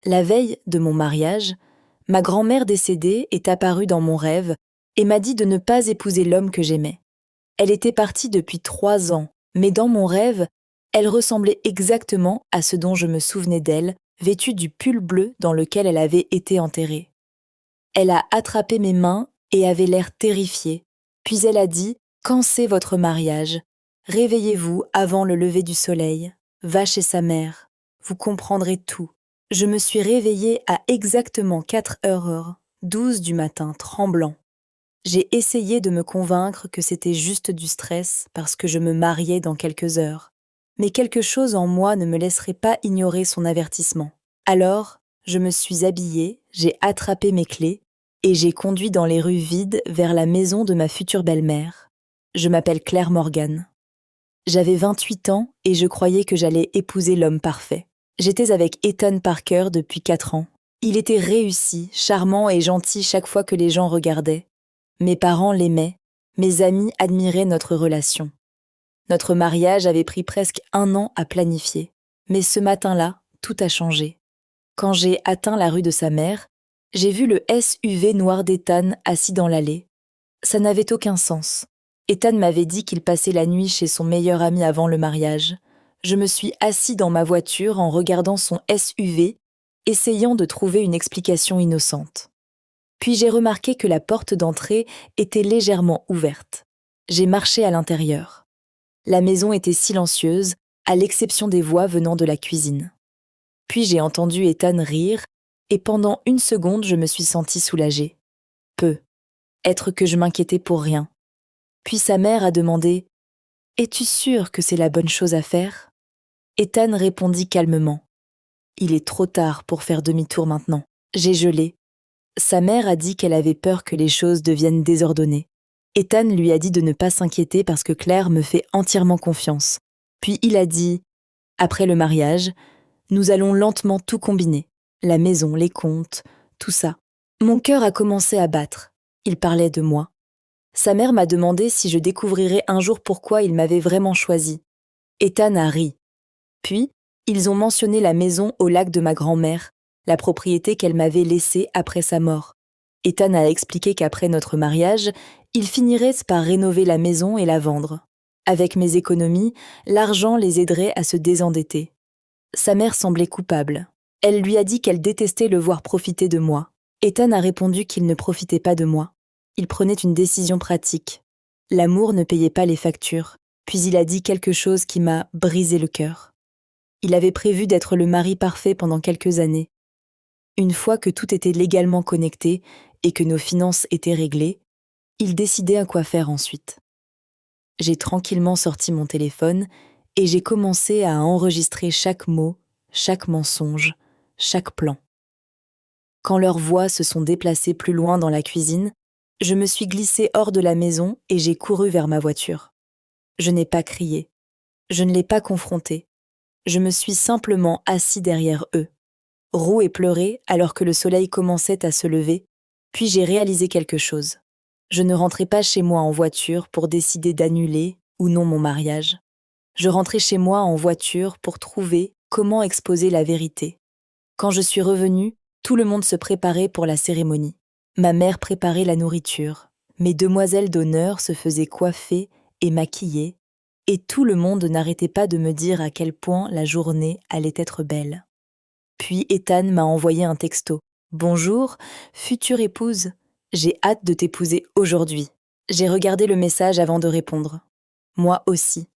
La veille de mon mariage, ma grand-mère décédée est apparue dans mon rêve et m'a dit de ne pas épouser l'homme que j'aimais. Elle était partie depuis 3 ans, mais dans mon rêve, elle ressemblait exactement à ce dont je me souvenais d'elle, vêtue du pull bleu dans lequel elle avait été enterrée. Elle a attrapé mes mains et avait l'air terrifiée, puis elle a dit « Quand c'est votre mariage ? Réveillez-vous avant le lever du soleil, va chez sa mère, vous comprendrez tout. » Je me suis réveillée à exactement 4h12 du matin, tremblant. J'ai essayé de me convaincre que c'était juste du stress parce que je me mariais dans quelques heures. Mais quelque chose en moi ne me laisserait pas ignorer son avertissement. Alors, je me suis habillée, j'ai attrapé mes clés et j'ai conduit dans les rues vides vers la maison de ma future belle-mère. Je m'appelle Claire Morgan. J'avais 28 ans et je croyais que j'allais épouser l'homme parfait. J'étais avec Ethan Parker depuis 4 ans. Il était réussi, charmant et gentil chaque fois que les gens regardaient. Mes parents l'aimaient, mes amis admiraient notre relation. Notre mariage avait pris presque 1 an à planifier. Mais ce matin-là, tout a changé. Quand j'ai atteint la rue de sa mère, j'ai vu le SUV noir d'Ethan assis dans l'allée. Ça n'avait aucun sens. Ethan m'avait dit qu'il passait la nuit chez son meilleur ami avant le mariage. Je me suis assis dans ma voiture en regardant son SUV, essayant de trouver une explication innocente. Puis j'ai remarqué que la porte d'entrée était légèrement ouverte. J'ai marché à l'intérieur. La maison était silencieuse, à l'exception des voix venant de la cuisine. Puis j'ai entendu Ethan rire, et pendant 1 seconde, je me suis sentie soulagée. Peu. Être que je m'inquiétais pour rien. Puis sa mère a demandé « Es-tu sûre que c'est la bonne chose à faire ?» Ethan répondit calmement « Il est trop tard pour faire demi-tour maintenant. » J'ai gelé. Sa mère a dit qu'elle avait peur que les choses deviennent désordonnées. Ethan lui a dit de ne pas s'inquiéter parce que Claire me fait entièrement confiance. Puis il a dit « Après le mariage, nous allons lentement tout combiner. La maison, les comptes, tout ça. » Mon cœur a commencé à battre. Il parlait de moi. Sa mère m'a demandé si je découvrirais un jour pourquoi il m'avait vraiment choisi. Ethan a ri. Puis, ils ont mentionné la maison au lac de ma grand-mère, la propriété qu'elle m'avait laissée après sa mort. Ethan a expliqué qu'après notre mariage, il finirait par rénover la maison et la vendre. Avec mes économies, l'argent les aiderait à se désendetter. Sa mère semblait coupable. Elle lui a dit qu'elle détestait le voir profiter de moi. Ethan a répondu qu'il ne profitait pas de moi. Il prenait une décision pratique. L'amour ne payait pas les factures. Puis il a dit quelque chose qui m'a brisé le cœur. Il avait prévu d'être le mari parfait pendant quelques années. Une fois que tout était légalement connecté et que nos finances étaient réglées, il décidait à quoi faire ensuite. J'ai tranquillement sorti mon téléphone et j'ai commencé à enregistrer chaque mot, chaque mensonge, chaque plan. Quand leurs voix se sont déplacées plus loin dans la cuisine, je me suis glissée hors de la maison et j'ai couru vers ma voiture. Je n'ai pas crié. Je ne l'ai pas confronté. Je me suis simplement assis derrière eux, roux et pleuré alors que le soleil commençait à se lever, puis j'ai réalisé quelque chose. Je ne rentrais pas chez moi en voiture pour décider d'annuler ou non mon mariage. Je rentrais chez moi en voiture pour trouver comment exposer la vérité. Quand je suis revenue, tout le monde se préparait pour la cérémonie. Ma mère préparait la nourriture, mes demoiselles d'honneur se faisaient coiffer et maquiller, et tout le monde n'arrêtait pas de me dire à quel point la journée allait être belle. Puis Ethan m'a envoyé un texto. « Bonjour, future épouse, j'ai hâte de t'épouser aujourd'hui. » J'ai regardé le message avant de répondre. Moi aussi.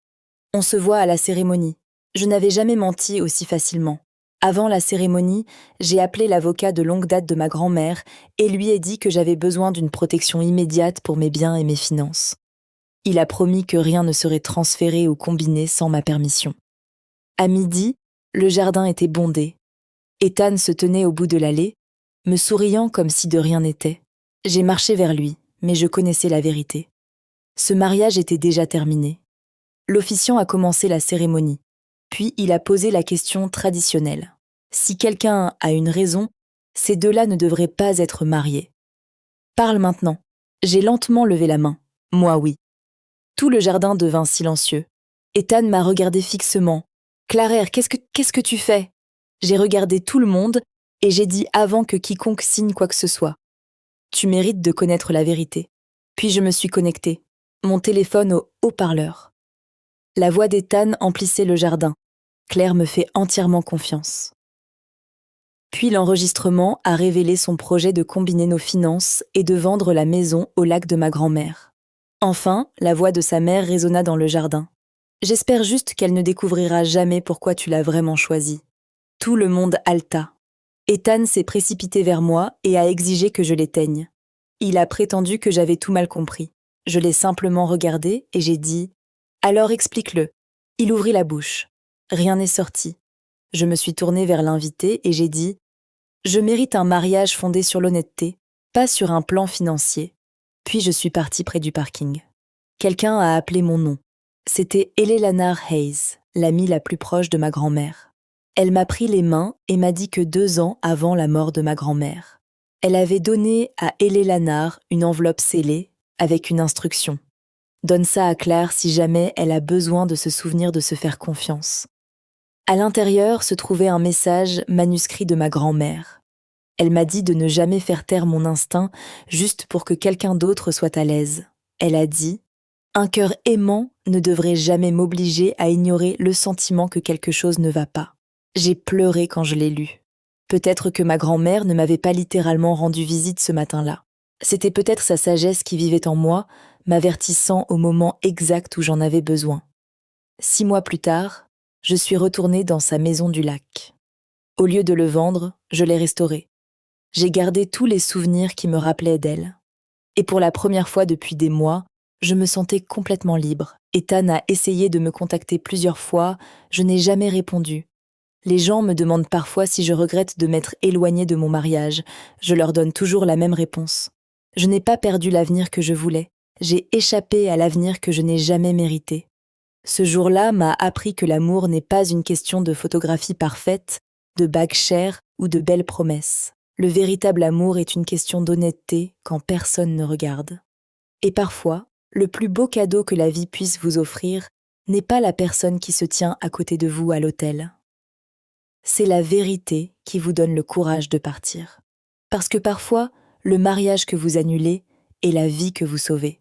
On se voit à la cérémonie. Je n'avais jamais menti aussi facilement. Avant la cérémonie, j'ai appelé l'avocat de longue date de ma grand-mère et lui ai dit que j'avais besoin d'une protection immédiate pour mes biens et mes finances. Il a promis que rien ne serait transféré ou combiné sans ma permission. À midi, le jardin était bondé. Ethan se tenait au bout de l'allée, me souriant comme si de rien n'était. J'ai marché vers lui, mais je connaissais la vérité. Ce mariage était déjà terminé. L'officiant a commencé la cérémonie, puis il a posé la question traditionnelle. Si quelqu'un a une raison, ces deux-là ne devraient pas être mariés. Parle maintenant. J'ai lentement levé la main. Moi, oui. Tout le jardin devint silencieux. Ethan m'a regardé fixement. « Claire, qu'est-ce que tu fais ?» J'ai regardé tout le monde, Et j'ai dit avant que quiconque signe quoi que ce soit. Tu mérites de connaître la vérité. Puis je me suis connectée, mon téléphone au haut-parleur. La voix d'Ethan emplissait le jardin. Claire me fait entièrement confiance. Puis l'enregistrement a révélé son projet de combiner nos finances et de vendre la maison au lac de ma grand-mère. Enfin, la voix de sa mère résonna dans le jardin. J'espère juste qu'elle ne découvrira jamais pourquoi tu l'as vraiment choisi. Tout le monde haleta. Ethan s'est précipité vers moi et a exigé que je l'éteigne. Il a prétendu que j'avais tout mal compris. Je l'ai simplement regardé et j'ai dit « Alors explique-le ». Il ouvrit la bouche. Rien n'est sorti. Je me suis tournée vers l'invité et j'ai dit « Je mérite un mariage fondé sur l'honnêteté, pas sur un plan financier ». Puis je suis partie près du parking. Quelqu'un a appelé mon nom. C'était Eleanor Hayes, l'amie la plus proche de ma grand-mère. Elle m'a pris les mains et m'a dit que 2 ans avant la mort de ma grand-mère, elle avait donné à Eleanor une enveloppe scellée avec une instruction. Donne ça à Claire si jamais elle a besoin de se souvenir de se faire confiance. À l'intérieur se trouvait un message manuscrit de ma grand-mère. Elle m'a dit de ne jamais faire taire mon instinct juste pour que quelqu'un d'autre soit à l'aise. Elle a dit « Un cœur aimant ne devrait jamais m'obliger à ignorer le sentiment que quelque chose ne va pas ». J'ai pleuré quand je l'ai lu. Peut-être que ma grand-mère ne m'avait pas littéralement rendu visite ce matin-là. C'était peut-être sa sagesse qui vivait en moi, m'avertissant au moment exact où j'en avais besoin. 6 mois plus tard, je suis retournée dans sa maison du lac. Au lieu de le vendre, je l'ai restauré. J'ai gardé tous les souvenirs qui me rappelaient d'elle. Et pour la première fois depuis des mois, je me sentais complètement libre. Ethan a essayé de me contacter plusieurs fois, je n'ai jamais répondu. Les gens me demandent parfois si je regrette de m'être éloignée de mon mariage. Je leur donne toujours la même réponse. Je n'ai pas perdu l'avenir que je voulais. J'ai échappé à l'avenir que je n'ai jamais mérité. Ce jour-là m'a appris que l'amour n'est pas une question de photographie parfaite, de bagues chères ou de belles promesses. Le véritable amour est une question d'honnêteté quand personne ne regarde. Et parfois, le plus beau cadeau que la vie puisse vous offrir n'est pas la personne qui se tient à côté de vous à l'hôtel. C'est la vérité qui vous donne le courage de partir. Parce que parfois, le mariage que vous annulez est la vie que vous sauvez.